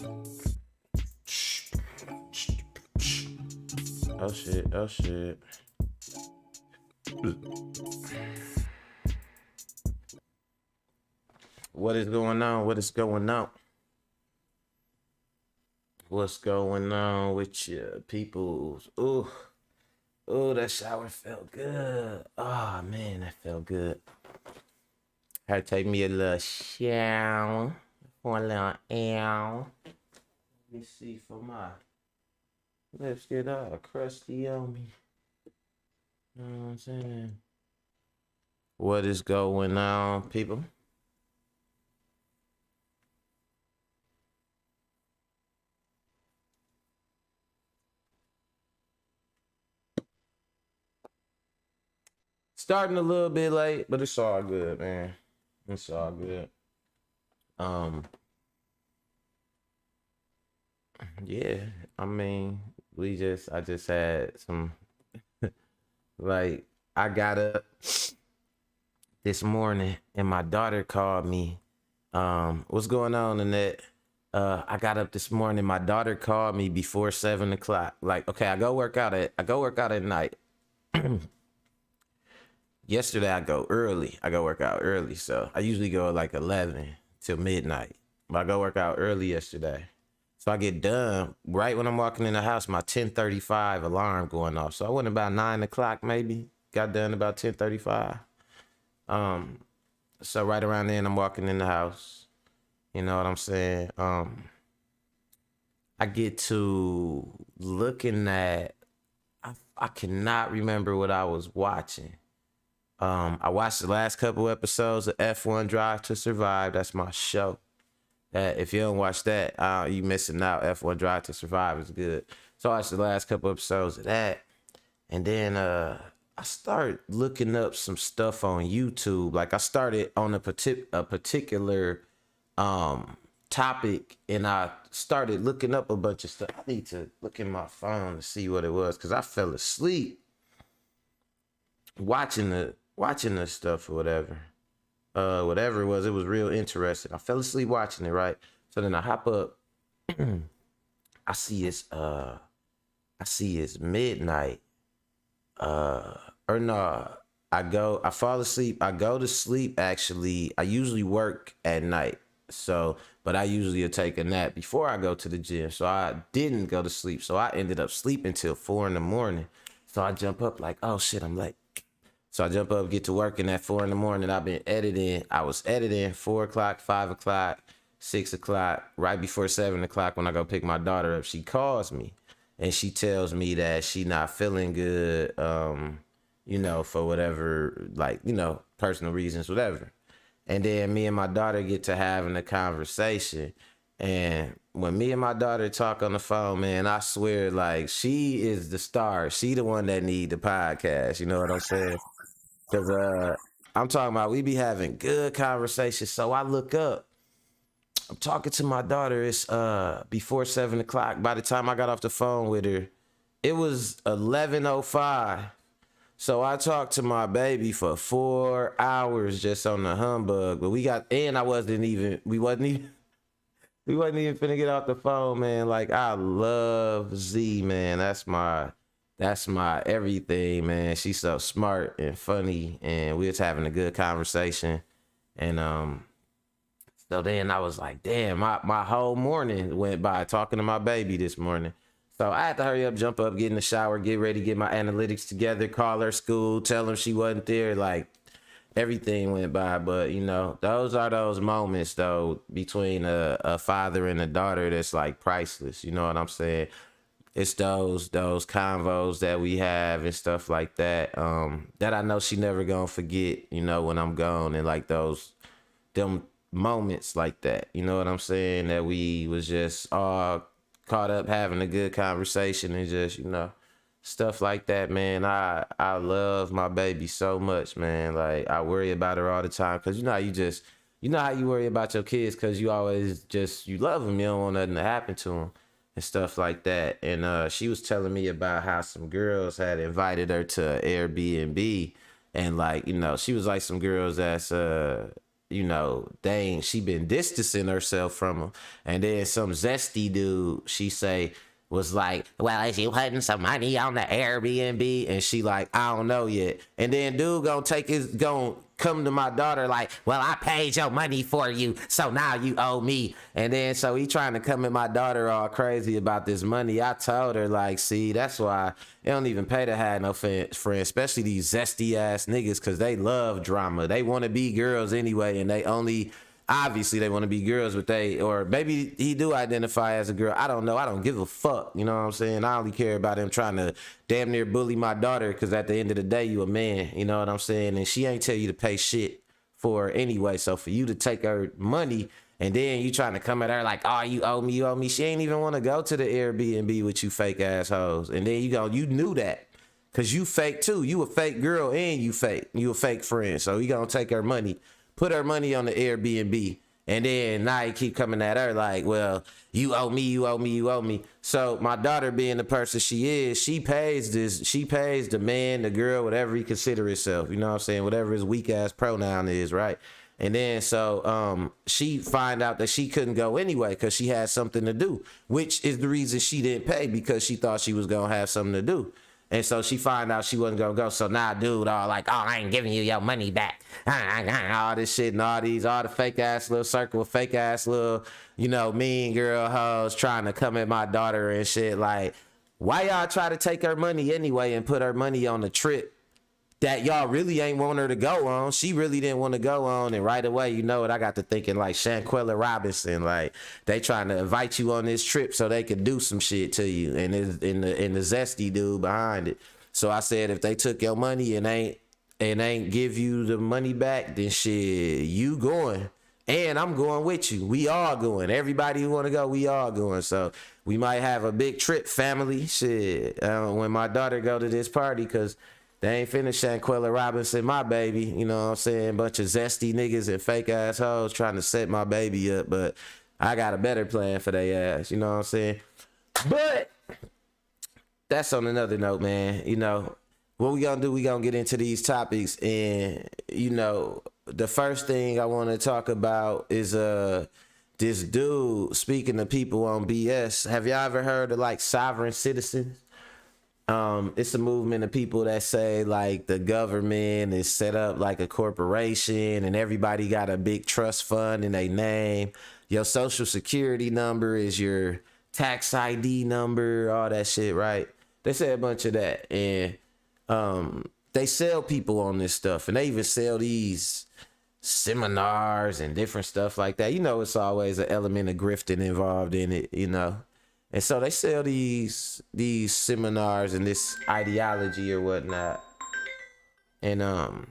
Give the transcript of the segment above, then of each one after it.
Oh shit, oh shit. What is going on? What is going on? What's going on with you peoples? Ooh, ooh, that shower felt good. Oh man, that felt good. Had to take me a little shower for a little ow. Let me see for my lips get all crusty on me. You know what I'm saying? What is going on, people? Starting a little bit late, but it's all good, man. It's all good. Um, yeah. I mean, I just had some like I got up this morning and my daughter called me. What's going on, Annette? I got up this morning. My daughter called me before 7 o'clock. Like, okay, I go work out at night. Yesterday I go early. I go work out early. So I usually go at like 11 till midnight. But I go work out early yesterday. So I get done right when I'm walking in the house, my 10:35 alarm going off. So I went about 9 o'clock maybe. Got done about 10:35. Um, so right around then I'm walking in the house. You know what I'm saying? I get to looking at I cannot remember what I was watching. I watched the last couple episodes of F1 Drive to Survive. That's my show. That if you don't watch that, you missing out. F1 Drive to Survive is good. So I watched the last couple episodes of that, and then I started looking up some stuff on YouTube. Like I started on a particular topic, and I started looking up a bunch of stuff. I need to look in my phone to see what it was because I fell asleep watching the stuff or whatever. Whatever it was real interesting. I fell asleep watching it, right? So then I hop up. I see it's midnight. Or no, I fall asleep. I go to sleep actually. I usually work at night. So, but I usually take a nap before I go to the gym. So I didn't go to sleep. So I ended up sleeping till 4 in the morning. So I jump up like, oh shit, I'm late. So I jump up, get to work, and at 4 in the morning, I've been editing. I was editing 4 o'clock, 5 o'clock, 6 o'clock, right before 7 o'clock when I go pick my daughter up. She calls me and she tells me that she not feeling good, for whatever, like, personal reasons, whatever. And then me and my daughter get to having a conversation. And when me and my daughter talk on the phone, man, I swear, like, she is the star. She the one that need the podcast. You know what I'm saying? Cause I'm talking about we be having good conversations. So I look up. I'm talking to my daughter. It's before 7 o'clock. By the time I got off the phone with her, it was 11:05. So I talked to my baby for 4 hours just on the humbug. But we wasn't even finna get off the phone, man. Like I love Z, man. That's my everything, man. She's so smart and funny, and we was having a good conversation. And so then I was like, damn, my whole morning went by talking to my baby this morning. So I had to hurry up, jump up, get in the shower, get ready, get my analytics together, call her school, tell them she wasn't there. Like everything went by. But those are those moments though between a father and a daughter that's like priceless. You know what I'm saying? It's those convos that we have and stuff like that that I know she never gonna forget, when I'm gone, and like them moments like that, you know what I'm saying, that we was just all caught up having a good conversation and just stuff like that, man. I love my baby so much, man. Like I worry about her all the time because you know how you worry about your kids because you always you love them, you don't want nothing to happen to them and stuff like that. And she was telling me about how some girls had invited her to Airbnb, and like she was like some girls that's she been distancing herself from him. And then some zesty dude, she say, was like, well, is you putting some money on the Airbnb? And she like, I don't know yet. And then dude gonna come to my daughter like, well, I paid your money for you, so now you owe me. And then so he trying to come at my daughter all crazy about this money. I told her like, see, that's why it don't even pay to have no friends, especially these zesty ass niggas, because they love drama. They want to be girls anyway, and obviously they want to be girls, but or maybe he do identify as a girl. I don't know. I don't give a fuck. You know what I'm saying? I only care about him trying to damn near bully my daughter, because at the end of the day, you a man. You know what I'm saying? And she ain't tell you to pay shit for her anyway. So for you to take her money and then you trying to come at her like, oh, you owe me. She ain't even want to go to the Airbnb with you fake assholes. And then you knew that. Because you fake too. You a fake girl and you fake. You a fake friend. So you gonna take her money. Put her money on the Airbnb, and then now you keep coming at her like, well, you owe me. So my daughter, being the person she is, she pays the man, the girl, whatever he consider himself, you know what I'm saying, whatever his weak ass pronoun is, right? And then so she find out that she couldn't go anyway because she had something to do, which is the reason she didn't pay, because she thought she was gonna have something to do. And so she find out she wasn't gonna go. So now dude all like, oh, I ain't giving you your money back. All this shit and all the fake ass little circle of fake ass little, mean girl hoes trying to come at my daughter and shit. Like, why y'all try to take her money anyway and put her money on the trip that y'all really ain't want her to go on? She really didn't want to go on, and right away, you know what, I got to thinking like Shanquella Robinson, like they trying to invite you on this trip so they could do some shit to you, and the zesty dude behind it. So I said, if they took your money and ain't give you the money back, then shit, you going, and I'm going with you. We all going. Everybody who want to go, we all going. So we might have a big trip, family. Shit, when my daughter go to this party, because they ain't finna Shanquella Robinson, my baby. You know what I'm saying? Bunch of zesty niggas and fake assholes trying to set my baby up. But I got a better plan for they ass. You know what I'm saying? But that's on another note, man. What we gonna do, we gonna get into these topics. And, the first thing I want to talk about is this dude speaking to people on BS. Have y'all ever heard of like sovereign citizens? It's a movement of people that say like the government is set up like a corporation and everybody got a big trust fund in their name. Your social security number is your tax ID number, all that shit, right? They say a bunch of that. And they sell people on this stuff, and they even sell these seminars and different stuff like that. It's always an element of grifting involved in it, And so they sell these seminars and this ideology or whatnot. And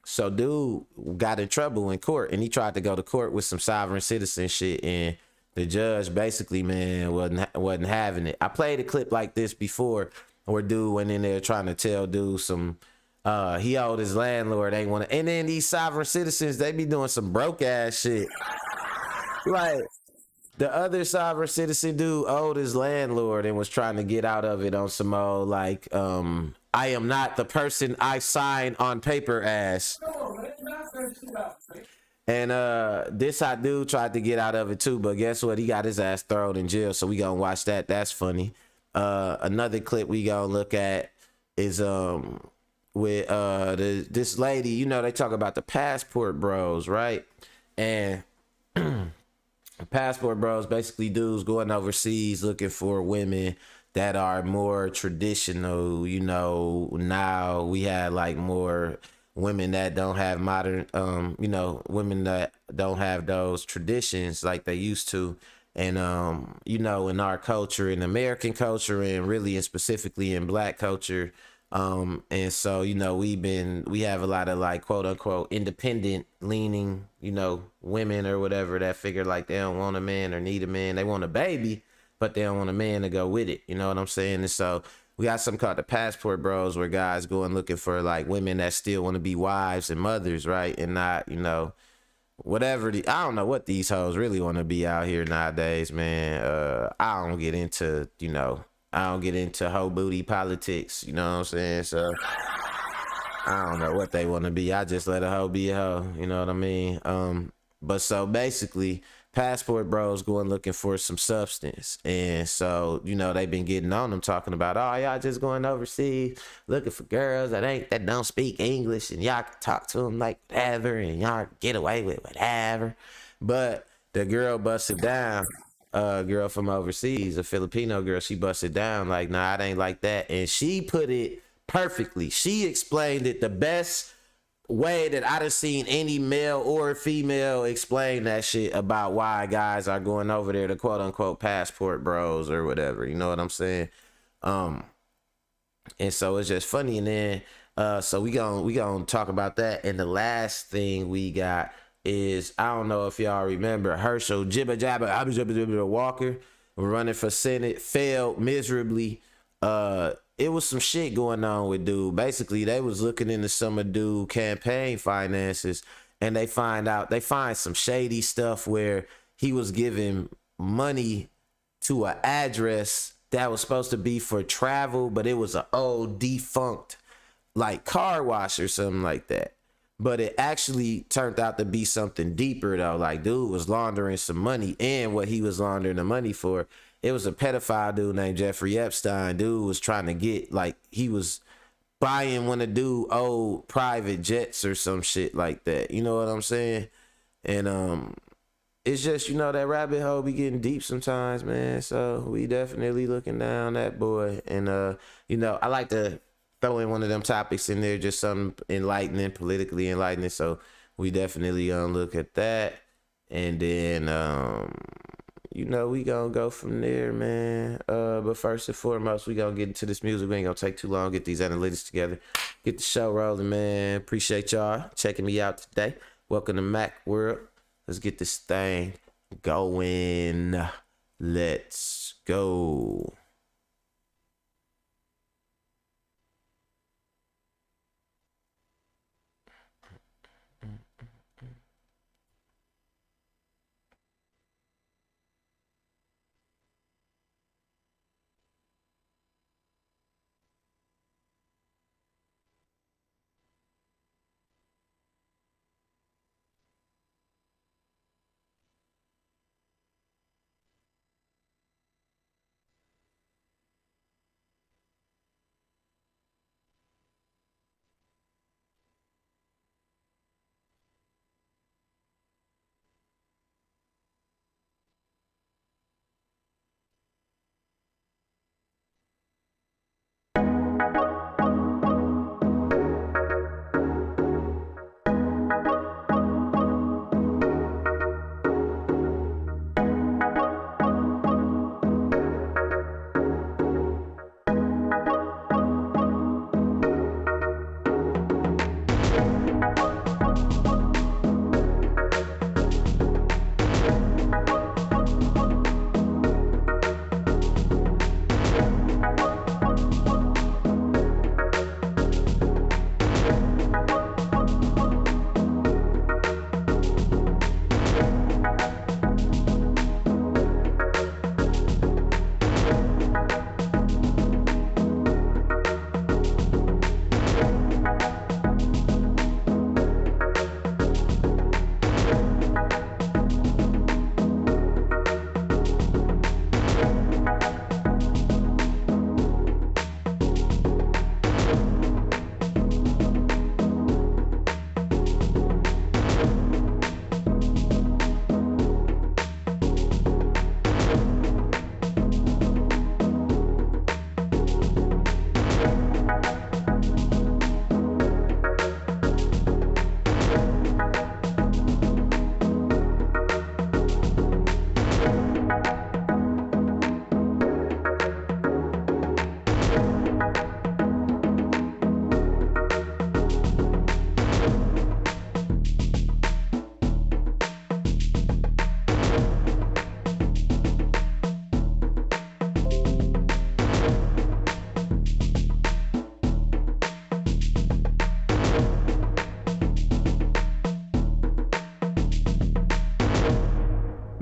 so dude got in trouble in court, and he tried to go to court with some sovereign citizen shit, and the judge basically, man, wasn't having it. I played a clip like this before where dude went in there trying to tell dude some he owed his landlord, ain't want to, and then these sovereign citizens, they be doing some broke ass shit. Like, the other sovereign citizen dude owed his landlord and was trying to get out of it on some old like, I am not the person I sign on paper as. And this hot dude tried to get out of it too, but guess what? He got his ass thrown in jail. So we gonna watch that. That's funny. Another clip we gonna look at is with this lady. They talk about the passport bros, right? And passport bros, basically dudes going overseas looking for women that are more traditional. Now we have like more women that don't have modern, women that don't have those traditions like they used to. And, in our culture, in American culture, and really and specifically in Black culture, and so, we have a lot of like quote unquote independent leaning, women or whatever that figure like they don't want a man or need a man. They want a baby, but they don't want a man to go with it. You know what I'm saying? And so we got something called the passport bros, where guys going looking for like women that still want to be wives and mothers, right? And not, whatever I don't know what these hoes really want to be out here nowadays, man. I don't get into hoe booty politics, you know what I'm saying? So I don't know what they want to be. I just let a hoe be a hoe. You know what I mean? But so basically, passport bros going looking for some substance, and so they've been getting on them talking about, oh, y'all just going overseas looking for girls that don't speak English, and y'all can talk to them like whatever, and y'all get away with whatever. But the girl busted down. Girl from overseas, a Filipino girl, she busted down like, nah, it ain't like that, and she put it perfectly. She explained it the best way that I done seen any male or female explain that shit about why guys are going over there to quote unquote passport bros or whatever. You know what I'm saying? Um, and so it's just funny. And then so we gonna talk about that. And the last thing we got is, I don't know if y'all remember, Hershel Jibba Walker running for Senate, failed miserably. It was some shit going on with dude. Basically, they was looking into some of dude campaign finances, and they find some shady stuff where he was giving money to an address that was supposed to be for travel, but it was an old defunct like car wash or something like that. But it actually turned out to be something deeper though. Like, dude was laundering some money, and what he was laundering the money for, it was a pedophile dude named Jeffrey Epstein. Dude was trying to get, like, he was buying one of dude old private jets or some shit like that. You know what I'm saying? And it's just, that rabbit hole be getting deep sometimes, man. So we definitely looking down that boy. And I like to throw in one of them topics in there, just something enlightening, politically enlightening. So we definitely gonna look at that. And then we gonna go from there, man. But first and foremost, we gonna get into this music. We ain't gonna take too long, get these analytics together, get the show rolling, man. Appreciate y'all checking me out today. Welcome to Mac World. Let's get this thing going. Let's go.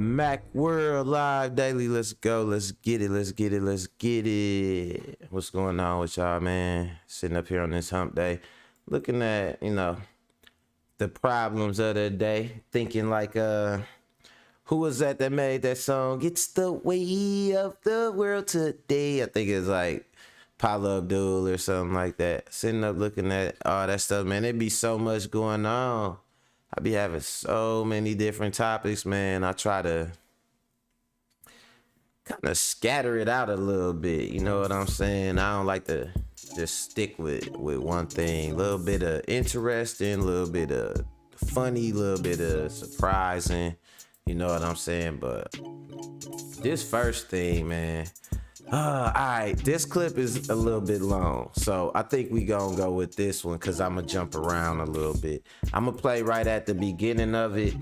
Mac World Live Daily. Let's go. Let's get it. Let's get it. Let's get it. What's going on with y'all, man? Sitting up here on this hump day. looking at, you know, the problems of the day, thinking like who was that made that song? It's the way of the world today. I think it's like Paula Abdul or something like that. Sitting up looking at all that stuff, man. It be so much going on. I be having so many different topics, man. I try to kind of scatter it out a little bit. You know what I'm saying? I don't like to just stick with one thing. A little bit of interesting, a little bit of funny, a little bit of surprising. You know what I'm saying? But this first thing, man. All right, this clip is a little bit long, so I think we gonna go with this one because I'm gonna jump around a little bit. I'm gonna play right at the beginning of it,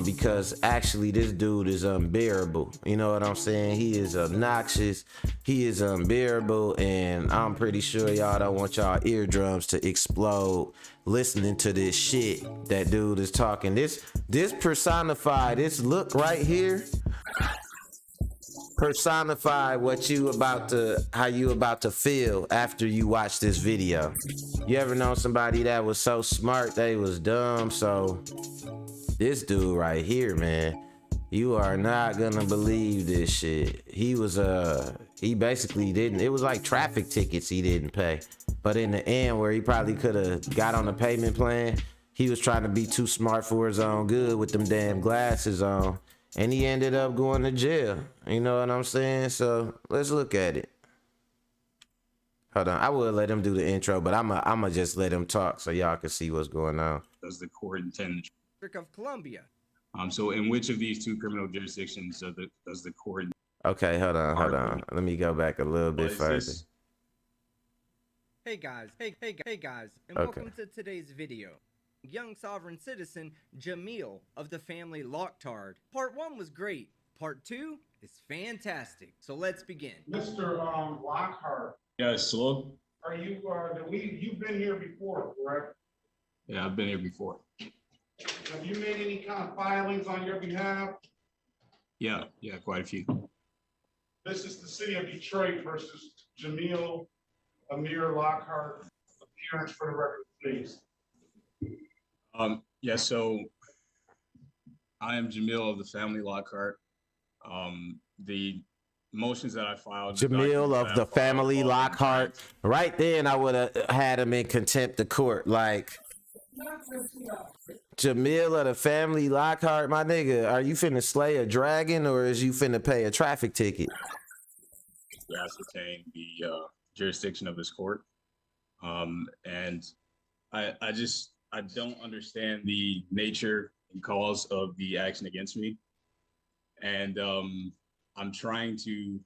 because actually this dude is unbearable. You know what I'm saying? He is obnoxious, he is unbearable, and I'm pretty sure y'all don't want y'all eardrums to explode listening to this shit that dude is talking. This personified, this look right here personify how you about to feel after you watch this video. You ever know somebody that was so smart they was dumb? So this dude right here, man, you are not gonna believe this shit. He basically didn't, it was like traffic tickets he didn't pay, but in the end, where he probably could have got on a payment plan, he was trying to be too smart for his own good with them damn glasses on, and he ended up going to jail. You know what I'm saying? So let's look at it. Hold on, I will let him do the intro, but I'ma just let him talk so y'all can see what's going on. Does the court intend the District of Columbia? So in which of these two criminal jurisdictions does the court? Okay, hold on. Let me go back a little bit further. Hey guys, and welcome to today's video. Young sovereign citizen Jamil of the family Locktard. Part 1 was great. Part 2 is fantastic. So let's begin. Mr. Lockhart. Yes, hello? Are you, you've been here before, correct? Yeah, I've been here before. Have you made any kind of filings on your behalf? Yeah, quite a few. This is the city of Detroit versus Jamil Amir Lockhart. Appearance for the record, please. Yeah, so I am Jamil of the family Lockhart. The motions that I filed. Jamil of the family Lockhart. Right then, I would have had him in contempt of court. Like, Jamil of the family Lockhart, my nigga, are you finna slay a dragon or is you finna pay a traffic ticket? To ascertain the jurisdiction of this court. And I don't understand the nature and cause of the action against me. And I'm trying to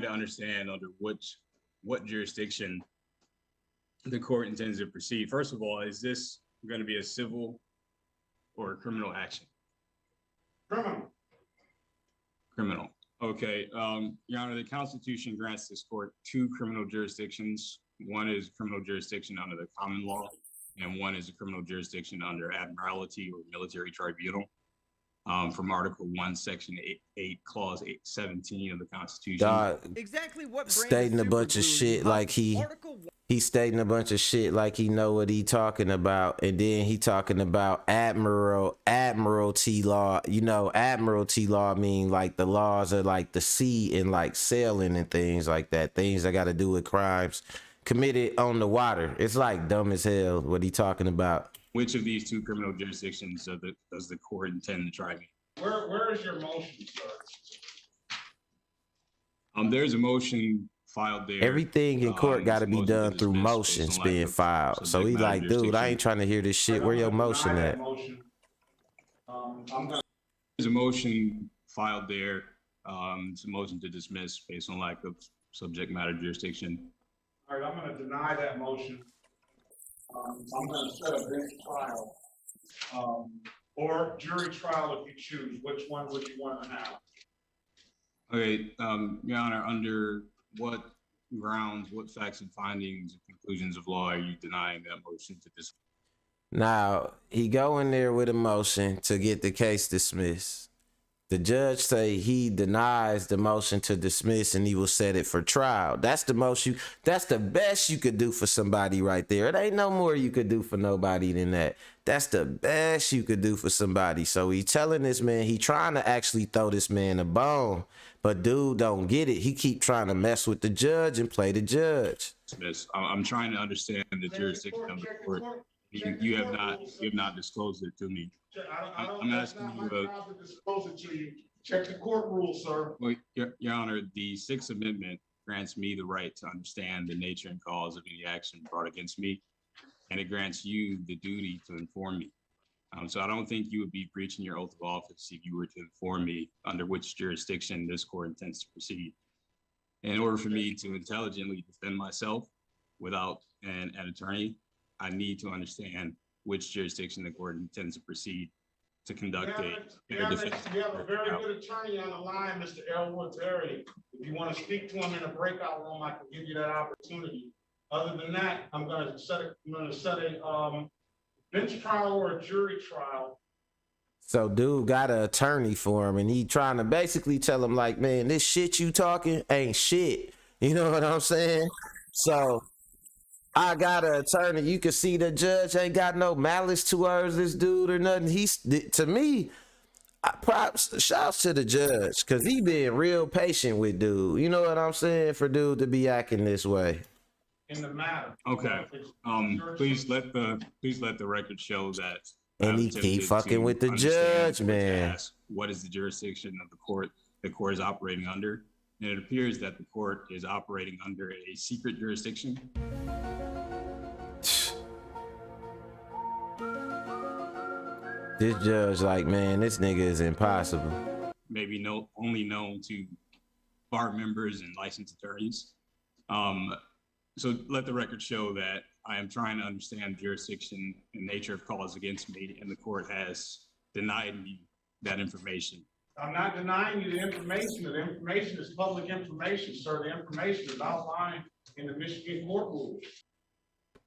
understand under what jurisdiction the court intends to proceed. First of all, is this going to be a civil or a criminal action? Criminal. Okay. Your Honor, the Constitution grants this court 2 criminal jurisdictions. One is criminal jurisdiction under the common law, and one is a criminal jurisdiction under admiralty or military tribunal. From Article 1, Section 8, Clause 17 of the Constitution. Exactly what stating a bunch of shit like he's stating a bunch of shit like he know what he talking about, and then he talking about admiralty law. You know, admiralty law mean like the laws of like the sea and like sailing and things like that. Things that got to do with crimes committed on the water. It's like dumb as hell what he talking about. Which of these 2 criminal jurisdictions does the court intend to try me? Where is your motion, sir? There's a motion filed there. Everything in court got to be done through motions being filed. So he like, dude, I ain't trying to hear this shit. Where your motion at? There's a motion filed there. It's a motion to dismiss based on lack of subject matter jurisdiction. All right, I'm going to deny that motion. I'm going to set a bench trial or jury trial if you choose. Which one would you want to have? Okay, Your Honor, under what grounds, what facts and findings and conclusions of law are you denying that motion to dismiss? Now, he go in there with a motion to get the case dismissed. The judge say he denies the motion to dismiss and he will set it for trial. That's the best you could do for somebody right there. It ain't no more you could do for nobody than that. That's the best you could do for somebody. So he telling this man, he trying to actually throw this man a bone, but dude don't get it. He keep trying to mess with the judge and play the judge. I'm trying to understand the jurisdiction of the court. You have not disclosed it to me. I'm asking you to disclose it to you. Check the court rules, sir. Well, Your Honor, the Sixth Amendment grants me the right to understand the nature and cause of any action brought against me, and it grants you the duty to inform me. So I don't think you would be breaching your oath of office if you were to inform me under which jurisdiction this court intends to proceed. In order for me to intelligently defend myself without an attorney, I need to understand which jurisdiction the court intends to proceed to conduct a defense. You have a very good attorney on the line, Mr. Elwood Terry. If you want to speak to him in a breakout room, I can give you that opportunity. Other than that, I'm going to set a bench trial or a jury trial. So dude got an attorney for him and he trying to basically tell him like, man, this shit you talking ain't shit. You know what I'm saying? So I got an attorney. You can see the judge ain't got no malice towards this dude or nothing. He's, to me, shouts to the judge because he been real patient with dude. You know what I'm saying? For dude to be acting this way. In the matter. Okay. Please let the record show that. And he keep fucking with the judge, man. What is the jurisdiction of the court is operating under? And it appears that the court is operating under a secret jurisdiction. This judge like, man, this nigga is impossible. Maybe only known to bar members and licensed attorneys. So let the record show that I am trying to understand jurisdiction and nature of cause against me, and the court has denied me that information. I'm not denying you the information. The information is public information, sir. The information is outlined in the Michigan court rules.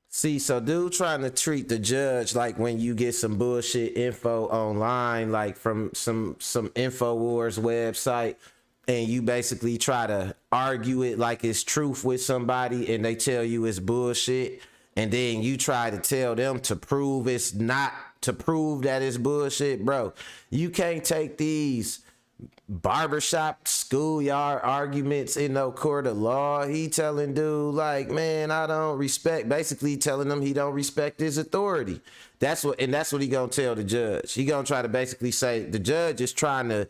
See, so dude trying to treat the judge like when you get some bullshit info online, like from some InfoWars website, and you basically try to argue it like it's truth with somebody and they tell you it's bullshit, and then you try to tell them to prove it's not, to prove that it's bullshit, bro. You can't take these barbershop schoolyard arguments in no court of law. He telling dude like, man, I don't respect, basically telling him he don't respect his authority. That's what he gonna tell the judge. He gonna try to basically say the judge is trying to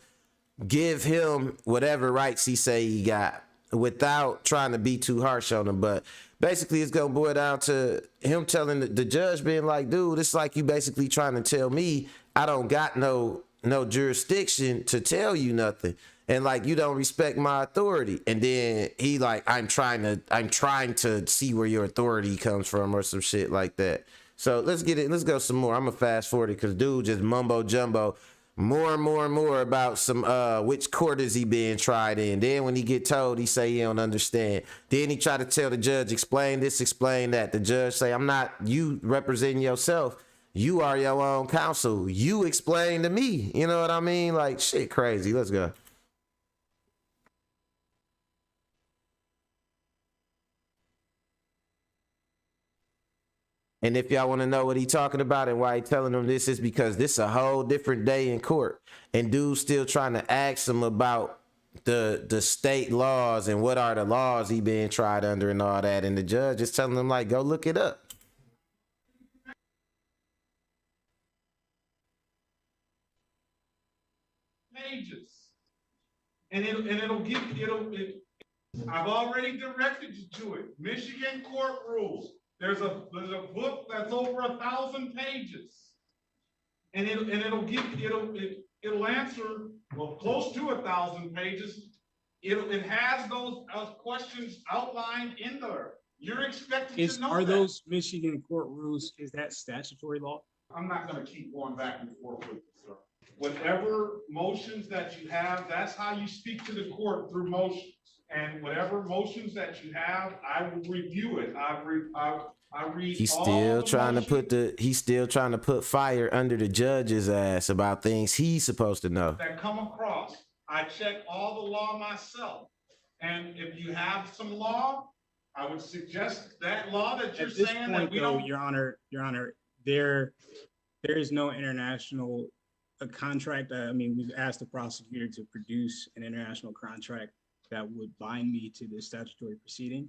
give him whatever rights he say he got without trying to be too harsh on him. But basically it's gonna boil down to him telling the judge being like, dude, it's like you basically trying to tell me I don't got no jurisdiction to tell you nothing, and like you don't respect my authority. And then he like, I'm trying to see where your authority comes from or some shit like that. So let's go some more. I'm gonna fast forward it because dude just mumbo jumbo more and more about some which court is he being tried in. Then when he get told, he say he don't understand. Then he try to tell the judge, explain this, explain that. The judge say, I'm not, you representing yourself, you are your own counsel, you explain to me. You know what I mean? Like, shit crazy. Let's go. And if y'all want to know what he talking about and why he telling them this, is because this a whole different day in court, and dude's still trying to ask him about the state laws and what are the laws he being tried under and all that, and the judge is telling him like, go look it up. Pages, and I've already directed you to it. Michigan court rules. There's a book that's over 1,000 pages, and it'll answer, well, close to 1,000 pages. It has those questions outlined in there. You're expected to know Are that. those Michigan court rules, is that statutory law? I'm not going to keep going back and forth with you, sir. Whatever motions that you have, that's how you speak to the court, through motions. and whatever motions that you have, I will review it. I read He's all still the trying to motions he's still trying to put fire under the judge's ass about things he's supposed to know. that come across. I check all the law myself. And if you have some law, I would suggest that law that you're At this saying point, that we though, don't. Your Honor, there is no international contract. I mean, we've asked the prosecutor to produce an international contract that would bind me to this statutory proceeding.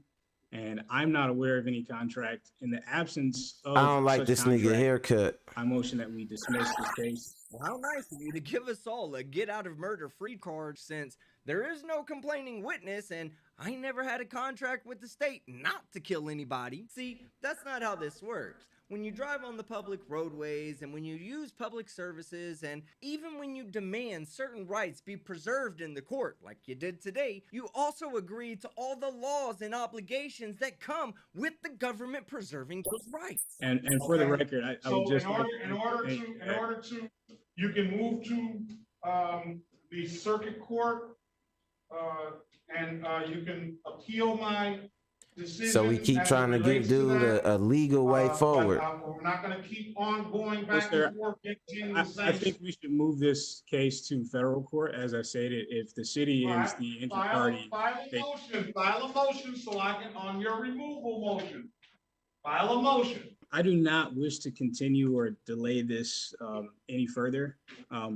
And I'm not aware of any contract. In the absence of I don't like such this nigga contract, haircut. I motion that we dismiss this case. Well, how nice of you to give us all a get out of murder free card, since there is no complaining witness and I never had a contract with the state not to kill anybody. See, that's not how this works. When you drive on the public roadways and when you use public services and even when you demand certain rights be preserved in the court like you did today, you also agree to all the laws and obligations that come with the government preserving those rights. And for the record, I So would just in order to, you can move to the circuit court, and you can appeal my decision. So we keep as it trying to give relates dude that. a legal way But, forward. we're not gonna keep on going Yes, back sir. and forth, getting I the same. think we should move this case to federal court. As I stated, if the city is the injured party, File a motion so I can, on your removal motion. File a motion. I do not wish to continue or delay this any further.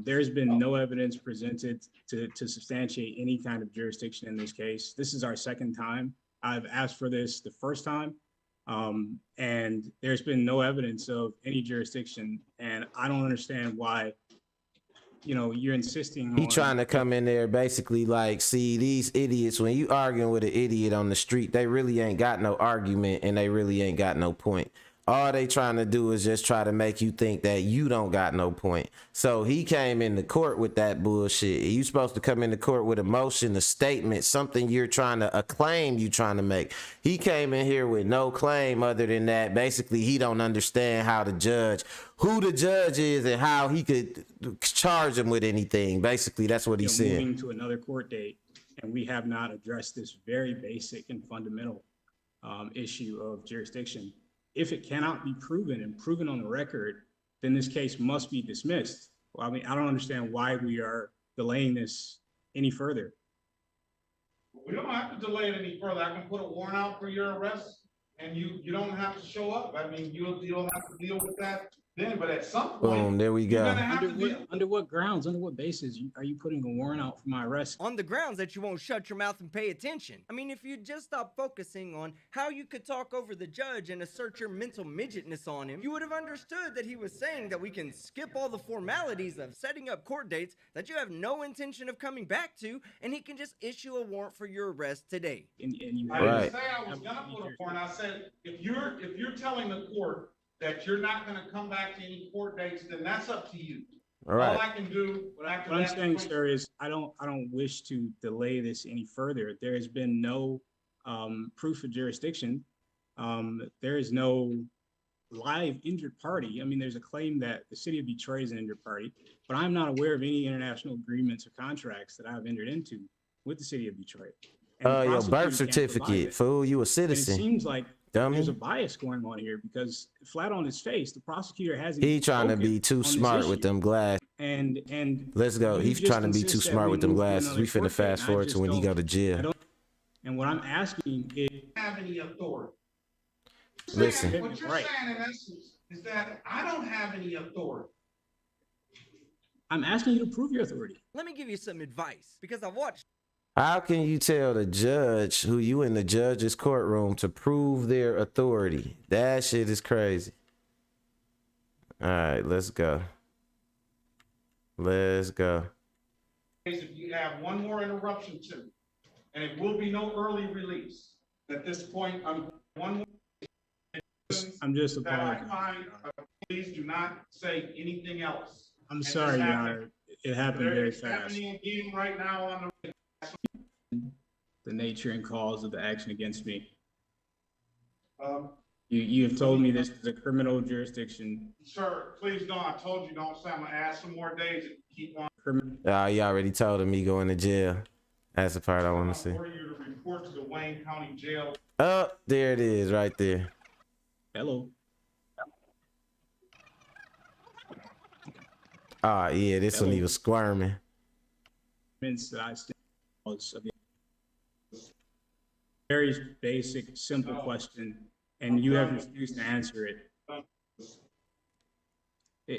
There's been no evidence presented to substantiate any kind of jurisdiction in this case. This is our second time. I've asked for this the first time, and there's been no evidence of any jurisdiction. And I don't understand why, you're insisting He on. trying to come in there basically like, see, these idiots, when you arguing with an idiot on the street, they really ain't got no argument and they really ain't got no point. All they trying to do is just try to make you think that you don't got no point. So he came into court with that bullshit. You supposed to come into court with a motion, a statement, something you're trying to, a claim you trying to make. He came in here with no claim other than that. Basically, he don't understand how to judge, who the judge is and how he could charge him with anything. Basically, that's what he said. Moving to another court date, and we have not addressed this very basic and fundamental issue of jurisdiction. If it cannot be proven and proven on the record, then this case must be dismissed. Well, I mean, I don't understand why we are delaying this any further. We don't have to delay it any further. I can put a warrant out for your arrest and you don't have to show up. I mean, you'll have to deal with that then, but at some point. Boom, there we you're go. gonna have to deal. Under what grounds, under what basis are you putting a warrant out for my arrest? On the grounds that you won't shut your mouth and pay attention. I mean, if you just stop focusing on how you could talk over the judge and assert your mental midgetness on him, you would have understood that he was saying that we can skip all the formalities of setting up court dates that you have no intention of coming back to, and he can just issue a warrant for your arrest today. And you I Right. didn't say I was gonna put a warrant. I said, if you're telling the court that you're not gonna come back to any court dates, then that's up to you. All right. All I can do, What I'm saying, sir, is I don't wish to delay this any further. There has been no proof of jurisdiction. There is no live injured party. I mean, there's a claim that the city of Detroit is an injured party, but I'm not aware of any international agreements or contracts that I've entered into with the city of Detroit. And the Your prosecutor birth can't provide certificate, it. fool. You a And it citizen. seems like Dummy. there's a bias going on here because flat on his face, the prosecutor hasn't. He trying to spoken be too on this smart with issue. them glasses. And Let's go. you He's just trying to be too insist that smart we with them move to glasses. another We finna court date, fast and I forward just to when he don't- go to jail. And what I'm asking is, have any authority. Listen. What you're Right. saying in essence is that I don't have any authority. I'm asking you to prove your authority. Let me give you some advice, because I've watched How can you tell the judge who you in the judge's courtroom to prove their authority? That shit is crazy. All right, let's go. Let's go. If you have one more interruption too, and it will be no early release. At this point, I'm one more. I'm just That I apologizing. find, please do not say anything else. I'm And sorry, this Your happened. Honor. It happened very It's fast. happening again right now on the. The nature and cause of the action against me. Um, You have told me this is a criminal jurisdiction. Sir, please don't. I told you, don't say. I'm gonna ask some more days and keep on. Criminal. You already told him he going to jail. That's the part I want to see. For you to report to the Wayne County Jail. Oh, there it is right there. Hello. Oh, yeah, this one he was squirming. That I stand was of the very basic, simple question, and you have refused to answer it.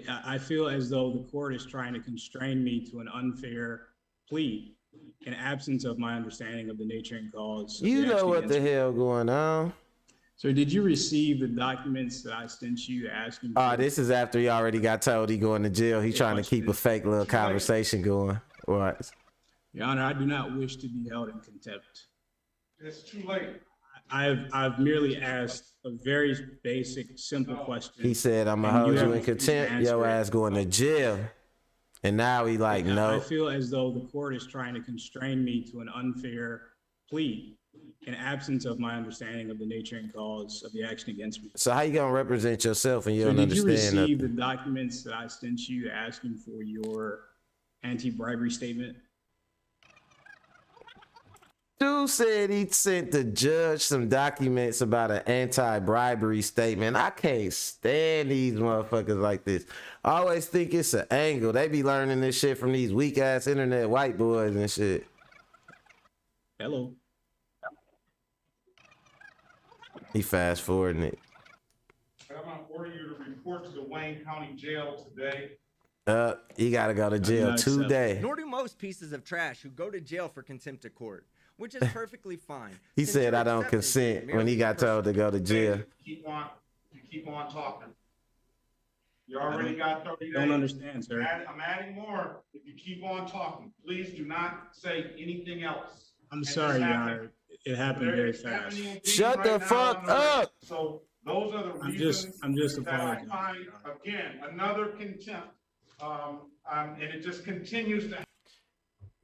I feel as though the court is trying to constrain me to an unfair plea in absence of my understanding of the nature and cause. You know what the hell going on. So did you receive the documents that I sent you asking for? Oh, this is after he already got told he going to jail. He's trying to keep a fake little conversation going. What? Your Honor, I do not wish to be held in contempt. It's too late. I've merely asked a very basic, simple question. He said, I'm going to hold you in contempt. Your ass going to jail. And now he like, no. I feel as though the court is trying to constrain me to an unfair plea in absence of my understanding of the nature and cause of the action against me. So how you going to represent yourself and you don't did you understand receive nothing? the documents that I sent you asking for your anti-bribery statement? Dude said he sent the judge some documents about an anti-bribery statement. I can't stand these motherfuckers like this. I always think it's an angle. They be learning this shit from these weak-ass internet white boys and shit. Hello. He fast-forwarding it. I'm gonna order you to report to the Wayne County Jail today. You gotta go to jail today. Nor do most pieces of trash who go to jail for contempt of court, which is perfectly fine. He Since said, your I don't acceptance is consent when he merely got told to go to jail. You keep on talking. You already got 30 days. Don't understand, sir. I'm adding more if you keep on talking. Please do not say anything else. I'm sorry, Your Honor. It happened very fast. Shut the fuck up. So those are the reasons. I'm just that I apologizing. find, again, another contempt. And it just continues to.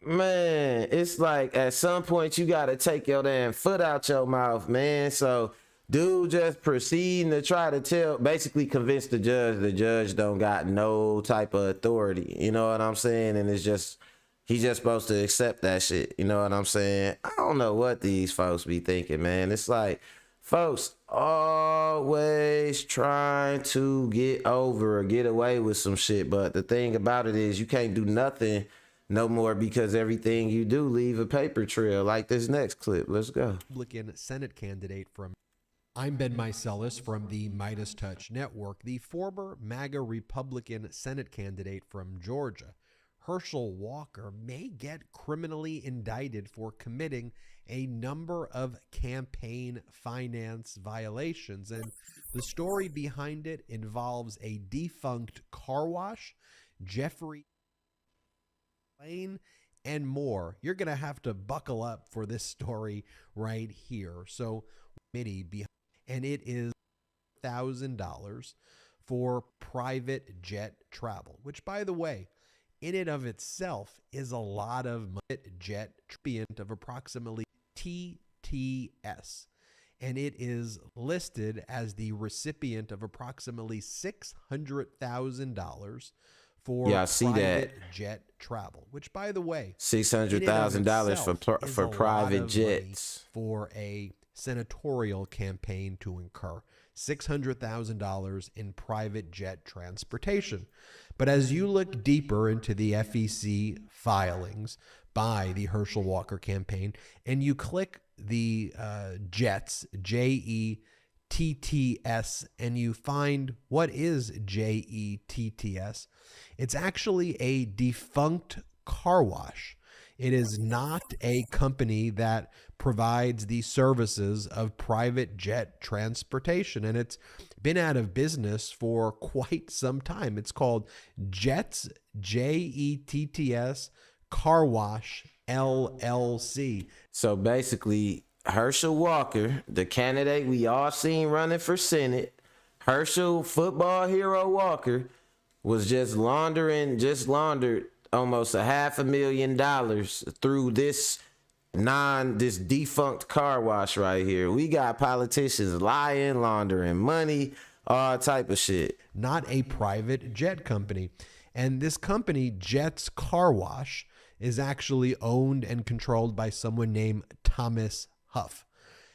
Man, it's like at some point you gotta take your damn foot out your mouth, man. So dude just proceeding to try to basically convince the judge don't got no type of authority. You know what I'm saying? And it's just, he's just supposed to accept that shit. You know what I'm saying? I don't know what these folks be thinking, man. It's like folks always trying to get over or get away with some shit. But the thing about it is you can't do nothing no more because everything you do leave a paper trail like this next clip. Let's go. Republican Senate candidate from I'm Ben Meiselas from the Midas Touch Network. The former MAGA Republican Senate candidate from Georgia, Herschel Walker, may get criminally indicted for committing a number of campaign finance violations. And the story behind it involves a defunct car wash, Jeffrey Lane, and more. You're going to have to buckle up for this story right here. So, and it is $1,000 for private jet travel, which, by the way, in and of itself is a lot of money. Jet recipient of approximately TTS, and it is listed as the recipient of approximately $600,000 for private jet travel, which, by the way, $600,000 for private jets for a senatorial campaign to incur. $600,000 in private jet transportation. But as you look deeper into the FEC filings by the Herschel Walker campaign, and you click the JETS, JETTS, and you find what is JETTS, it's actually a defunct car wash. It is not a company that provides the services of private jet transportation, and it's been out of business for quite some time. It's called JETS, JETTS Car Wash LLC. So basically, Herschel Walker, the candidate we all seen running for Senate, Herschel football hero Walker, was just laundered almost $500,000 through this defunct car wash right here. We got politicians lying, laundering money, all type of shit. Not a private jet company. And this company, Jets Car Wash, is actually owned and controlled by someone named Thomas Huff.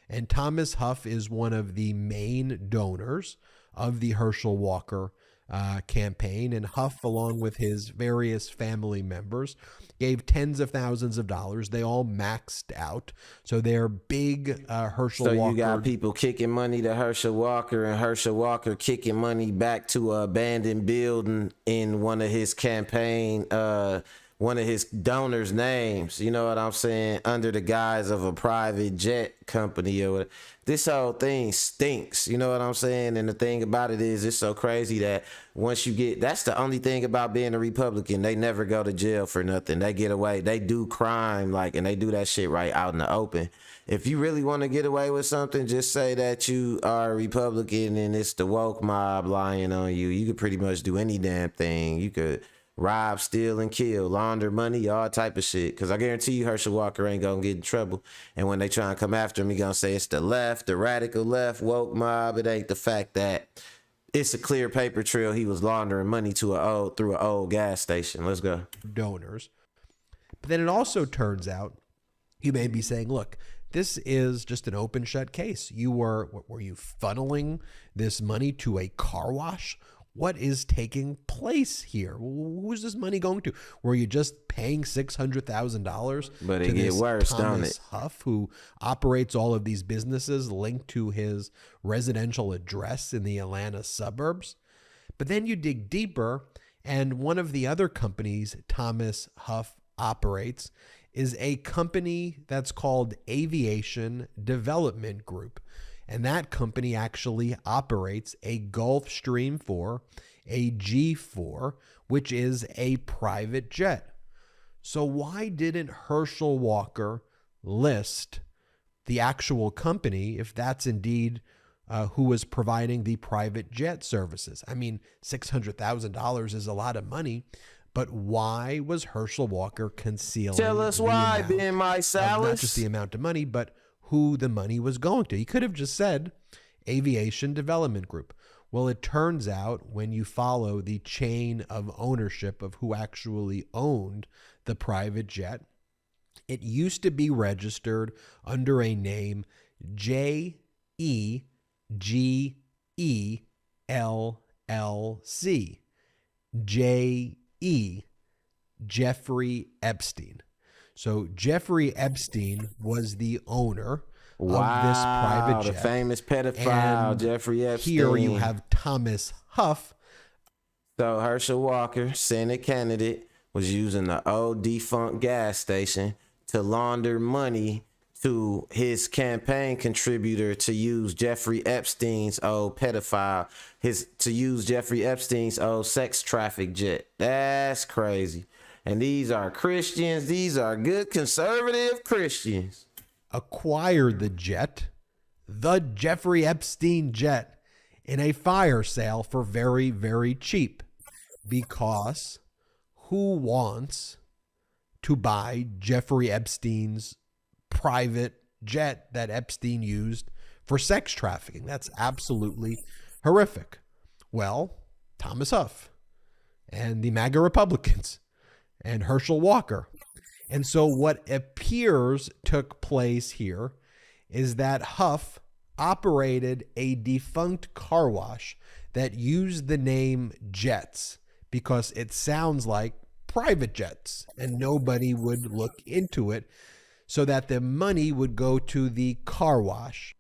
And Thomas Huff is one of the main donors of the Herschel Walker campaign. And Huff, along with his various family members, gave tens of thousands of dollars. They all maxed out. So they're big Herschel Walker. So you got people kicking money to Herschel Walker and Herschel Walker kicking money back to an abandoned building in one of his campaign, one of his donors' names, you know what I'm saying, under the guise of a private jet company or whatever. This whole thing stinks, you know what I'm saying? And the thing about it is, it's so crazy that once you get, that's the only thing about being a Republican, they never go to jail for nothing. They get away, they do crime, like, and they do that shit right out in the open. If you really want to get away with something, just say that you are a Republican and it's the woke mob lying on you. You could pretty much do any damn thing. You could rob, steal, and kill, launder money, all type of shit. Because I guarantee you Herschel Walker ain't going to get in trouble. And when they try and come after him, he going to say it's the left, the radical left, woke mob. It ain't the fact that it's a clear paper trail. He was laundering money through an old gas station. Let's go. Donors. But then it also turns out, you may be saying, look, this is just an open shut case. Were you funneling this money to a car wash? What is taking place here? Who's this money going to? Were you just paying $600,000? But it get worse, don't it? Huff, who operates all of these businesses linked to his residential address in the Atlanta suburbs. But then you dig deeper, and one of the other companies Thomas Huff operates is a company that's called Aviation Development Group. And that company actually operates a Gulfstream 4, a G4, which is a private jet. So why didn't Herschel Walker list the actual company if that's indeed who was providing the private jet services? I mean, $600,000 is a lot of money, but why was Herschel Walker concealing? Tell us why, Ben Mysalis. Not just the amount of money, but who the money was going to. He could have just said Aviation Development Group. Well, it turns out when you follow the chain of ownership of who actually owned the private jet, it used to be registered under a name JEGE LLC. J.E. Jeffrey Epstein. So Jeffrey Epstein was the owner of this private jet. The famous pedophile, and Jeffrey Epstein. Here you have Thomas Huff. So Herschel Walker, Senate candidate, was using the old defunct gas station to launder money to his campaign contributor to use Jeffrey Epstein's old pedophile, to use Jeffrey Epstein's old sex traffic jet. That's crazy. And these are Christians. These are good conservative Christians. Acquired the jet, the Jeffrey Epstein jet, in a fire sale for very, very cheap. Because who wants to buy Jeffrey Epstein's private jet that Epstein used for sex trafficking? That's absolutely horrific. Well, Thomas Huff and the MAGA Republicans and Herschel Walker. And so what appears took place here is that Huff operated a defunct car wash that used the name Jets because it sounds like private jets, and nobody would look into it, so that the money would go to the car wash.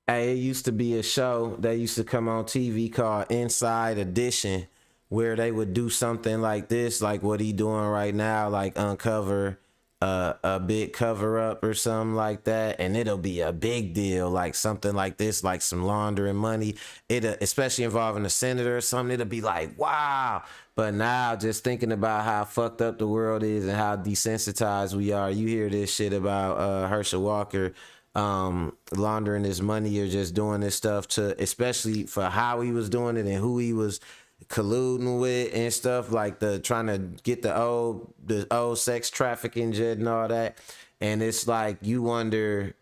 Hey, it used to be a show that used to come on TV called Inside Edition, where they would do something like this, like what he doing right now, like uncover a big cover up or something like that, and it'll be a big deal, like something like this, like some laundering money. Especially involving a senator or something, it'll be like, wow. But now, just thinking about how fucked up the world is and how desensitized we are, you hear this shit about Herschel Walker laundering his money or just doing this stuff to, especially for how he was doing it and who he was colluding with and stuff, like trying to get the old sex trafficking jet and all that. And it's like, you wonder,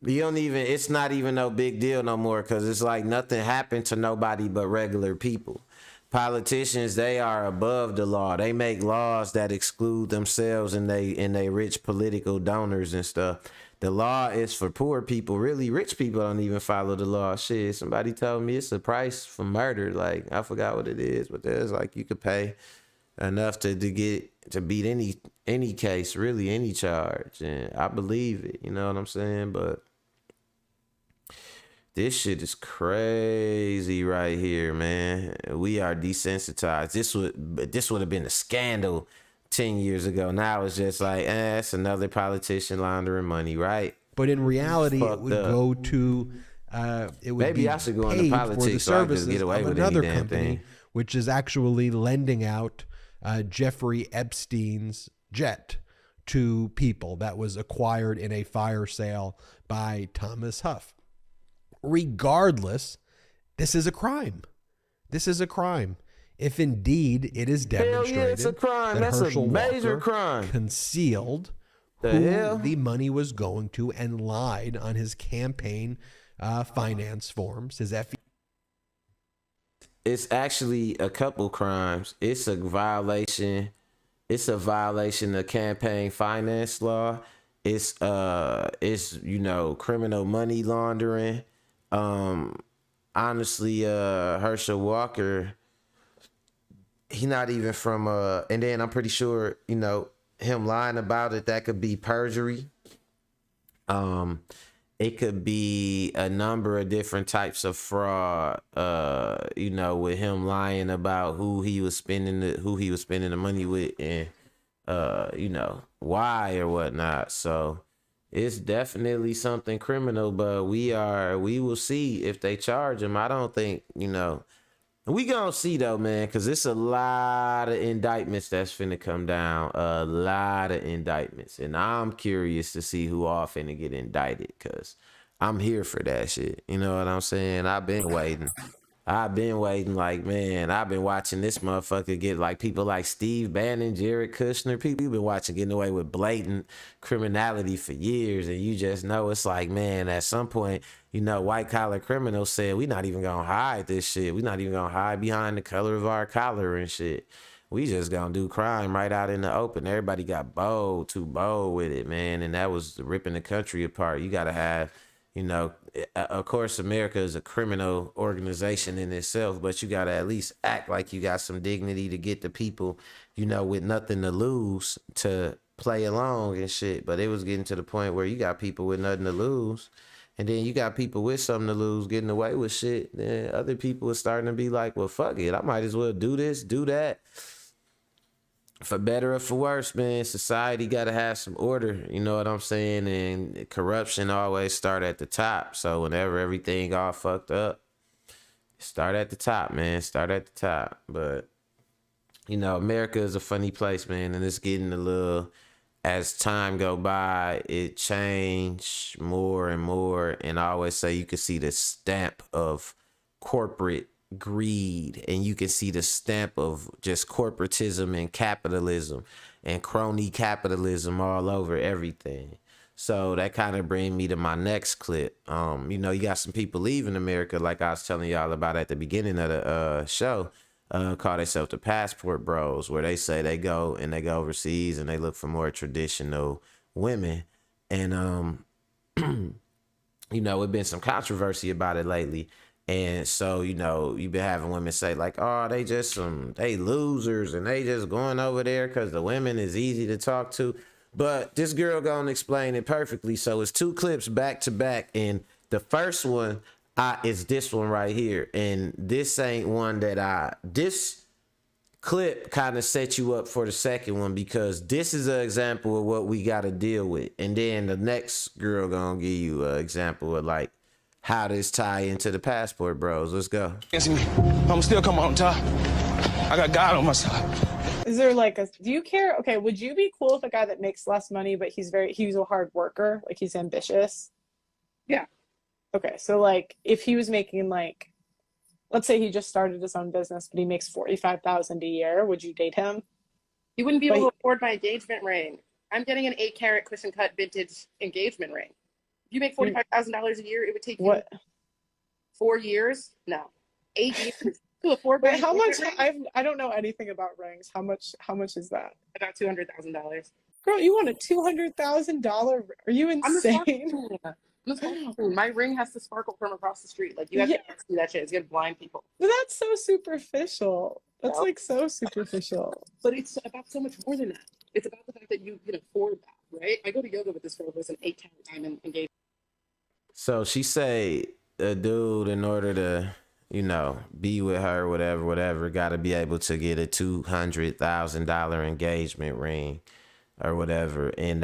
it's not even no big deal no more, because it's like nothing happened to nobody but regular people. Politicians, they are above the law. They make laws that exclude themselves and they rich political donors and stuff. The law is for poor people. Really, rich people don't even follow the law. Shit, somebody told me it's a price for murder. Like, I forgot what it is, but there's like you could pay enough to beat any case, really any charge. And I believe it. You know what I'm saying? But this shit is crazy right here, man. We are desensitized. This would have been a scandal 10 years ago. Now it's just like, it's another politician laundering money, right? But in reality, it would go to it would maybe be I should go paid into for the politics so I can just services get away of with another any damn company, thing. which is actually lending out Jeffrey Epstein's jet to people that was acquired in a fire sale by Thomas Huff. Regardless, this is a crime. This is a crime. If indeed it is demonstrated Hell yeah, it's a crime. that That's Hershel a major Walker crime. concealed The who hell? the money was going to and lied on his campaign finance forms, his FE. It's actually a couple crimes. It's a violation. It's a violation of campaign finance law. It's criminal money laundering. Honestly, Hershel Walker, he not even from and then I'm pretty sure, him lying about it, that could be perjury. It could be a number of different types of fraud, with him lying about who he was spending the money with and why or whatnot. So it's definitely something criminal, but we will see if they charge him. I don't think, we gonna see though, man, because it's a lot of indictments that's finna come down. A lot of indictments. And I'm curious to see who all finna get indicted, because I'm here for that shit. You know what I'm saying? I've been waiting. Like, man, I've been watching this motherfucker get, like, people like Steve Bannon, Jared Kushner, people you've been watching getting away with blatant criminality for years, and you just know it's like, man, at some point, white collar criminals said, we not even gonna hide this shit. We not even gonna hide behind the color of our collar and shit. We just gonna do crime right out in the open. Everybody got too bold with it, man, and that was ripping the country apart. You gotta have, of course, America is a criminal organization in itself, but you got to at least act like you got some dignity to get the people, with nothing to lose to play along and shit. But it was getting to the point where you got people with nothing to lose. And then you got people with something to lose getting away with shit. Then other people are starting to be like, well, fuck it. I might as well do this, do that. For better or for worse, man, society got to have some order, you know what I'm saying? And corruption always start at the top. So whenever everything all fucked up, start at the top, man. Start at the top. But, America is a funny place, man. And it's getting a little, as time go by, it changed more and more. And I always say you can see the stamp of corporate greed, and you can see the stamp of just corporatism and capitalism and crony capitalism all over everything. So that kind of bring me to my next clip. You got some people leaving America, like I was telling y'all about at the beginning of the show, call themselves the passport bros, where they say they go overseas and they look for more traditional women. And it's been some controversy about it lately. And so, you've been having women say like, oh, they losers and they just going over there because the women is easy to talk to. But this girl gonna explain it perfectly. So it's two clips back to back. And the first one is this one right here. And this ain't one this clip kind of set you up for the second one, because this is an example of what we got to deal with. And then the next girl gonna give you an example of like, how this tie into the passport bros. Let's go. I'm still come on top. I got God on my side. Is there do you care? Okay, would you be cool with a guy that makes less money, but he's a hard worker, like he's ambitious? Yeah. Okay, so if he was making let's say he just started his own business, but he makes $45,000 a year, would you date him? He wouldn't be able to afford my engagement ring. I'm getting an 8-carat cushion cut vintage engagement ring. You make $45,000 a year, it would take you 4 years? No. 8 years? To afford Wait, my how much? engagement ring? I don't know anything about rings. How much is that? About $200,000. Girl, you want a $200,000? Are you I'm the sparkle insane? queen. I'm the sparkle queen. My ring has to sparkle from across the street. Like you have Yeah, to see that shit. It's gonna blind people. that's so superficial. That's No. like so superficial. But it's about so much more than that. It's about the fact that you can afford that, right? I go to yoga with this girl who's an 8-carat diamond engagement. So she say a dude, in order to, be with her, whatever, got to be able to get a $200,000 engagement ring or whatever. And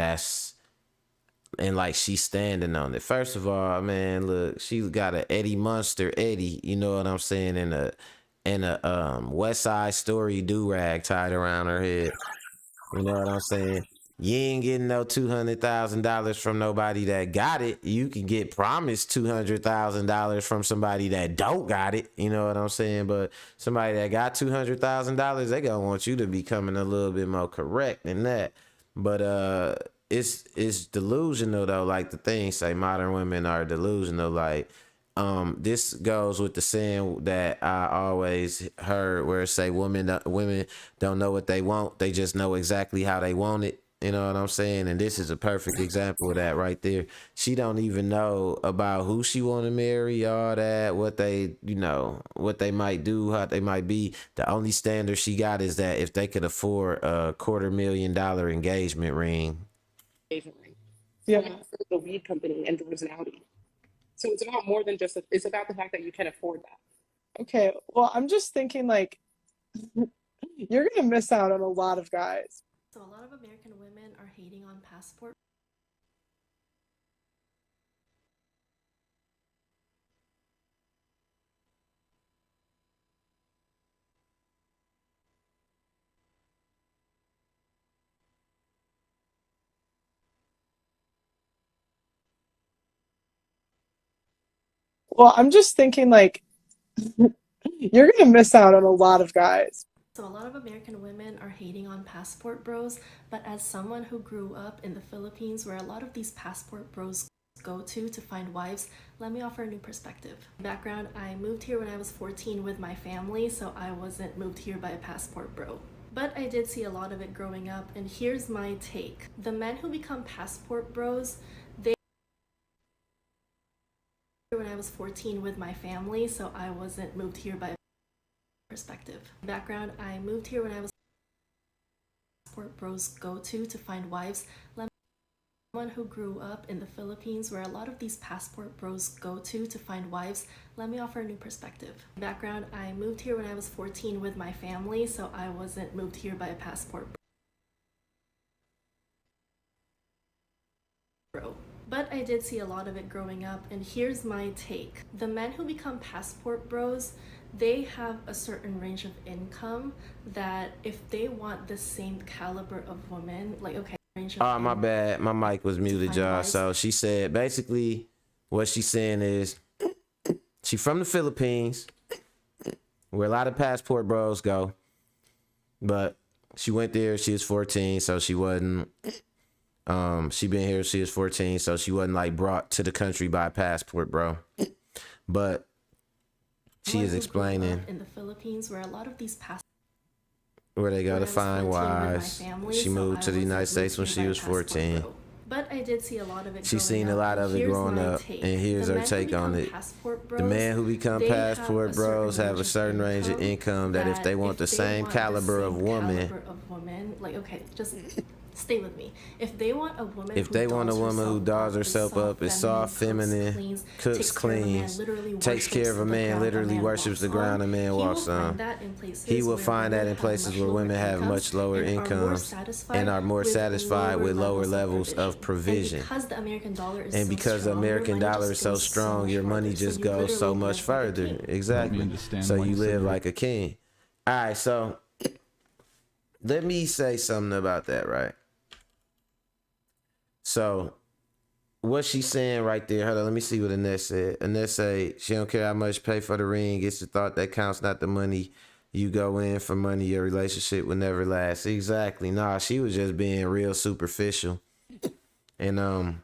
like she's standing on it. First of all, man, look, she got a Eddie Munster Eddie, you know what I'm saying, in a West Side Story do-rag tied around her head. You know what I'm saying? You ain't getting no $200,000 from nobody that got it. You can get promised $200,000 from somebody that don't got it. You know what I'm saying? But somebody that got $200,000, they gonna want you to be coming a little bit more correct than that. But it's delusional though. Like the thing say, modern women are delusional. Like this goes with the saying that I always heard, where it say women don't know what they want. They just know exactly how they want it. You know what I'm saying? And this is a perfect example of that right there. She don't even know about who she want to marry, all that, what they might do, how they might be. The only standard she got is that if they could afford a $250,000 engagement ring. Yeah. The weed company and drives an Audi. So it's about more than just, it's about the fact that you can afford that. Okay. Well, I'm just thinking like you're gonna miss out on a lot of guys. So a lot of American women are hating on passport. Well, I'm just thinking like you're gonna miss out on a lot of guys. So a lot of American women are hating on passport bros, but as someone who grew up in the Philippines where a lot of these passport bros go to find wives, let me offer a new perspective. Background, I moved here when I was 14 with my family, so I wasn't moved here by a passport bro. But I did see a lot of it growing up, and here's my take. The men who become passport bros, when I was 14 with my family, so I wasn't moved here by a perspective. Background, I moved here when I was passport bros go to find wives. Someone who grew up in the Philippines where a lot of these passport bros go to find wives, let me offer a new perspective. Background, I moved here when I was 14 with my family, so I wasn't moved here by a passport bro. But I did see a lot of it growing up, and here's my take. The men who become passport bros, they have a certain range of income that if they want the same caliber of woman, like, okay, range of Oh, my bad. My mic was muted, y'all. So she said, basically, what she's saying is, she from the Philippines, where a lot of passport bros go, but she went there, she was 14, so she wasn't, she been here, she was 14, so she wasn't like brought to the country by a passport bro. But she is explaining in the Philippines where a lot of these where they go to find wives. She moved to the United States when she was 14. But I did see a lot of it. She's seen a lot of it growing up, and here's her take on it. The men who become passport bros have a certain range of income that if they want the same caliber of woman, like, okay, just stay with me. If they want a woman, who dolls herself up, is soft, feminine, cooks clean, takes care of a man, literally worships the ground a man walks on, he will find that in places where women have much lower incomes and are more satisfied with lower levels of provision. And because the American dollar is so strong, your money just goes so much further. Exactly. So you live like a king. All right, so let me say something about that, right? So what she's saying right there, hold on, let me see what Annette said. Annette say she don't care how much pay for the ring. It's the thought that counts, not the money. You go in for money, your relationship will never last. Exactly. Nah, she was just being real superficial. And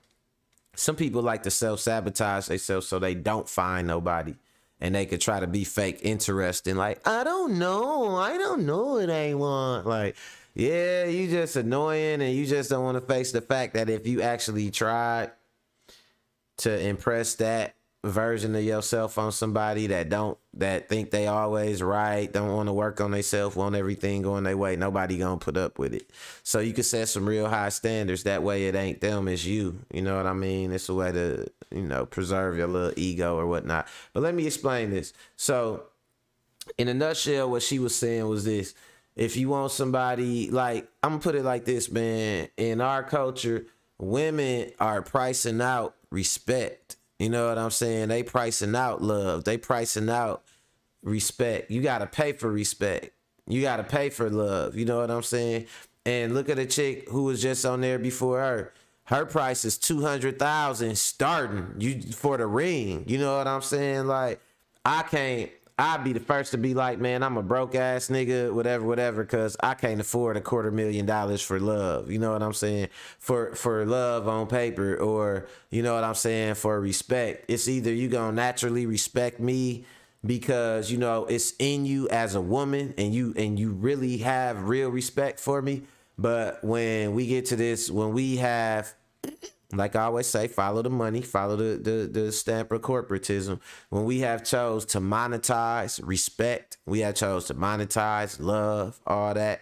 some people like to self-sabotage themselves so they don't find nobody. and they could try to be fake interesting, like, I don't know what I want. Like, yeah, you just annoying, and you just don't want to face the fact that if you actually tried to impress that version of yourself on somebody that think they always right, don't want to work on themselves, want everything going their way, nobody gonna put up with it. So you can set some real high standards. That way it ain't them, it's you. You know what I mean? It's a way to, preserve your little ego or whatnot. But let me explain this. So in a nutshell, what she was saying was this: if you want somebody, like, I'm gonna put it like this, man. In our culture, women are pricing out respect. You know what I'm saying? They pricing out love. They pricing out respect. You got to pay for respect. You got to pay for love. You know what I'm saying? And look at a chick who was just on there before her. Her price is $200,000 starting for the ring. You know what I'm saying? Like, I'd be the first to be like, man, I'm a broke ass nigga, whatever, because I can't afford $250,000 for love. You know what I'm saying? For love on paper, or, you know what I'm saying, for respect. It's either you gonna naturally respect me because, it's in you as a woman, and you really have real respect for me. But when we get to this, when we have, like I always say, follow the money, follow the stamp of corporatism. When we have chose to monetize respect, we have chose to monetize love, all that.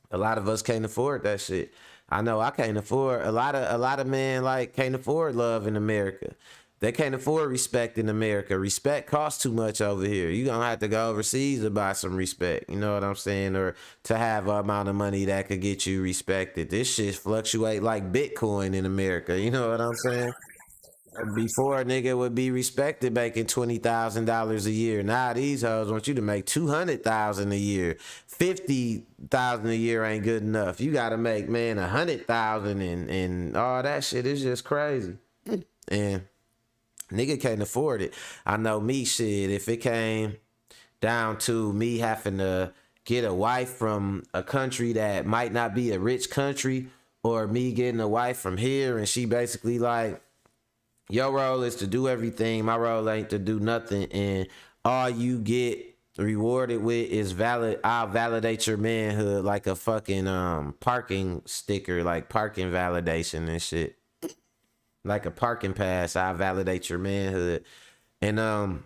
A lot of us can't afford that shit. I know I can't afford, a lot of men can't afford love in America. They can't afford respect in America. Respect costs too much over here. You're going to have to go overseas to buy some respect. You know what I'm saying? Or to have an amount of money that could get you respected. This shit fluctuate like Bitcoin in America. You know what I'm saying? Before, a nigga would be respected making $20,000 a year. Now these hoes want you to make $200,000 a year. $50,000 a year ain't good enough. You got to make, man, $100,000 and all that shit is just crazy. And nigga can't afford it. I know me, shit, if it came down to me having to get a wife from a country that might not be a rich country, or me getting a wife from here and she basically like, your role is to do everything, my role ain't to do nothing, and all you get rewarded with is I'll validate your manhood like a fucking parking sticker, like parking validation and shit. Like a parking pass, I validate your manhood. And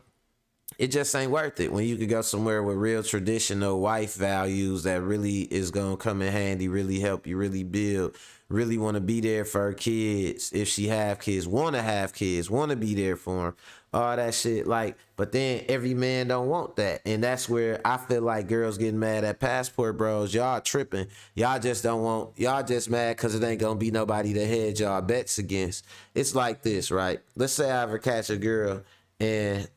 it just ain't worth it when you could go somewhere with real traditional wife values that really is gonna come in handy, really help you, really build, really want to be there for her kids if she have kids, want to have kids, want to be there for them, all that shit. Like, but then every man don't want that, and that's where I feel like girls getting mad at passport bros. Y'all tripping. Y'all just don't want. Y'all just mad because it ain't gonna be nobody to hedge y'all bets against. It's like this, right? Let's say I ever catch a girl and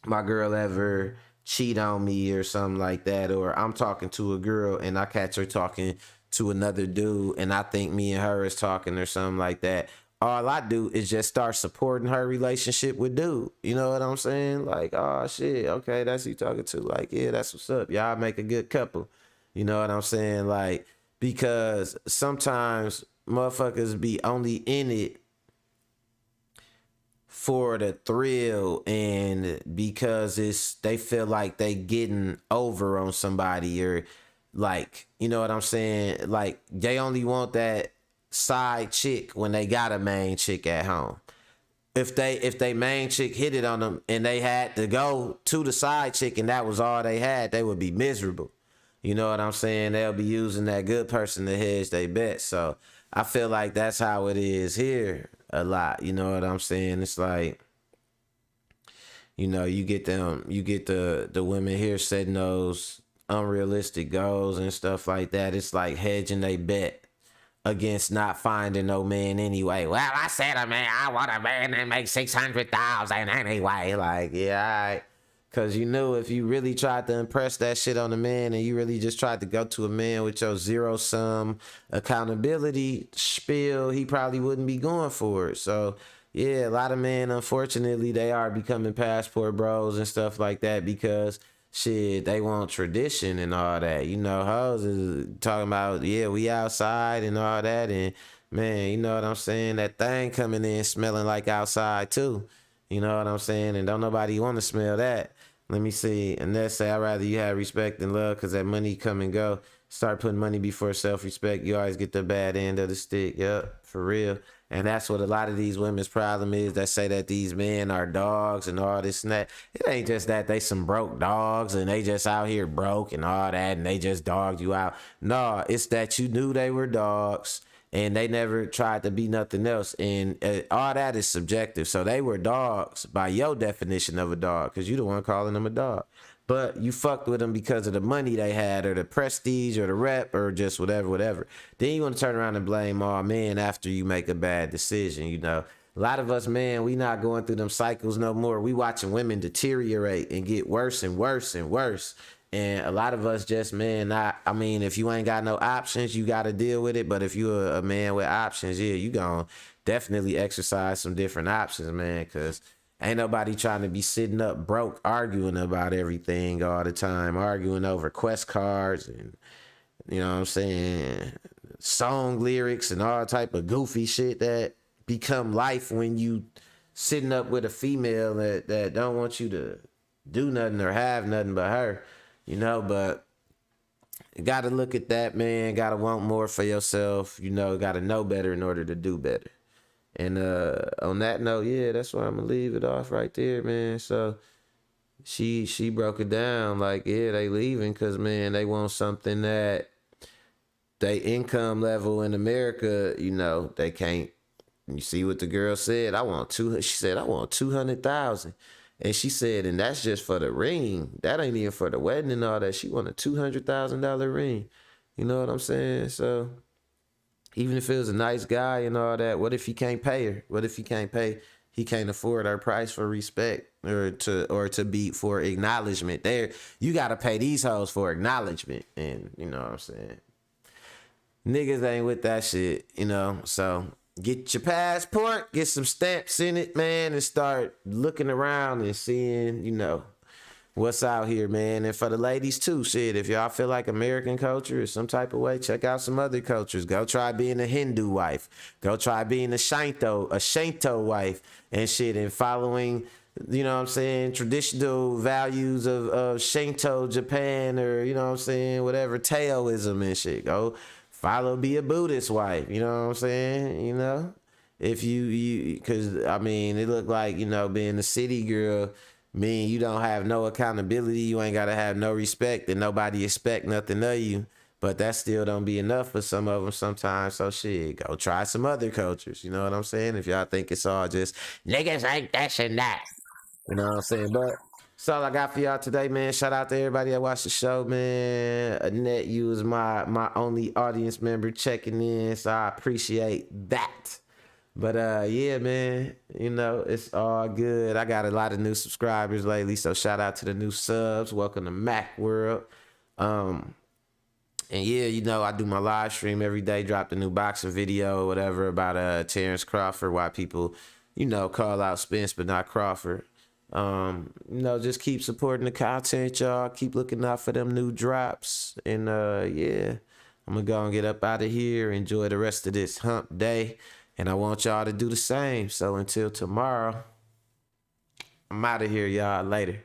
my girl ever cheat on me or something like that, or I'm talking to a girl and I catch her talking to another dude and I think me and her is talking or something like that. All I do is just start supporting her relationship with dude. You know what I'm saying? Like, oh shit, okay, that's who you talking to. Like, yeah, that's what's up. Y'all make a good couple. You know what I'm saying? Like, because sometimes motherfuckers be only in it for the thrill and because they feel like they getting over on somebody, or like, you know what I'm saying? Like, they only want that side chick when they got a main chick at home. If they main chick hit it on them and they had to go to the side chick and that was all they had, they would be miserable. You know what I'm saying? They'll be using that good person to hedge they bets. So I feel like that's how it is here a lot. You know what I'm saying? It's like, you know, you get the women here setting those unrealistic goals and stuff like that. It's like hedging they bet against not finding no man anyway. Well, I said, I want a man that makes 600,000 anyway. Like, yeah, all right. Cause you knew if you really tried to impress that shit on a man and you really just tried to go to a man with your zero sum accountability spiel, he probably wouldn't be going for it. So yeah, a lot of men, unfortunately, they are becoming passport bros and stuff like that because shit, they want tradition and all that. You know, hoes is talking about, yeah, we outside and all that, and man, you know what I'm saying? That thing coming in smelling like outside too. You know what I'm saying? And don't nobody want to smell that. Let me see. And let's say I'd rather you have respect than love because that money come and go. Start putting money before self-respect. You always get the bad end of the stick. Yep, for real. And that's what a lot of these women's problem is that say that these men are dogs and all this and that. It ain't just that they some broke dogs and they just out here broke and all that and they just dogged you out. No, it's that you knew they were dogs and they never tried to be nothing else. And all that is subjective. So they were dogs by your definition of a dog because you the one calling them a dog. But you fucked with them because of the money they had or the prestige or the rep or just whatever. Then you want to turn around and blame all men after you make a bad decision, you know. A lot of us, man, we not going through them cycles no more. We watching women deteriorate and get worse and worse and worse. And a lot of us just, man, if you ain't got no options, you got to deal with it. But if you a man with options, yeah, you gonna definitely exercise some different options, man, because ain't nobody trying to be sitting up broke arguing about everything all the time, arguing over quest cards and, you know what I'm saying, song lyrics and all type of goofy shit that become life when you sitting up with a female that don't want you to do nothing or have nothing but her, you know. But you got to look at that, man. Got to want more for yourself, you know, got to know better in order to do better. And on that note, yeah, that's where I'm gonna leave it off right there, man. So she broke it down like, yeah, they leaving because, man, they want something that they income level in America, you know, they can't. You see what the girl said? She said, I want 200,000. And she said, and that's just for the ring. That ain't even for the wedding and all that. She want a $200,000 ring. You know what I'm saying? So even if it was a nice guy and all that, what if he can't pay her? What if he can't afford her price for respect or to be for acknowledgement? There, you gotta pay these hoes for acknowledgement. And you know what I'm saying? Niggas ain't with that shit, you know. So get your passport, get some stamps in it, man, and start looking around and seeing, you know, what's out here, man. And for the ladies too, shit, if y'all feel like American culture is some type of way, check out some other cultures. Go try being a Hindu wife. Go try being a Shinto wife and shit, and following, you know what I'm saying, traditional values of Shinto Japan, or, you know what I'm saying, whatever, Taoism and shit. Go be a Buddhist wife, you know what I'm saying, you know? If you because, I mean, it looked like, you know, being a city girl, mean you don't have no accountability, you ain't gotta have no respect, and nobody expect nothing of you. But that still don't be enough for some of them sometimes. So shit, go try some other cultures. You know what I'm saying? If y'all think it's all just niggas ain't that and that, you know what I'm saying? But that's all I got for y'all today, man. Shout out to everybody that watched the show, man. Annette, you was my only audience member checking in, so I appreciate that. But yeah, man, you know, it's all good. I got a lot of new subscribers lately, so shout out to the new subs. Welcome to Mac World. And yeah, you know, I do my live stream every day, drop the new boxing video or whatever about Terrence Crawford, why people, you know, call out Spence but not Crawford. You know, just keep supporting the content, y'all. Keep looking out for them new drops. And yeah, I'm gonna go and get up out of here. Enjoy the rest of this hump day. And I want y'all to do the same. So until tomorrow, I'm out of here, y'all. Later.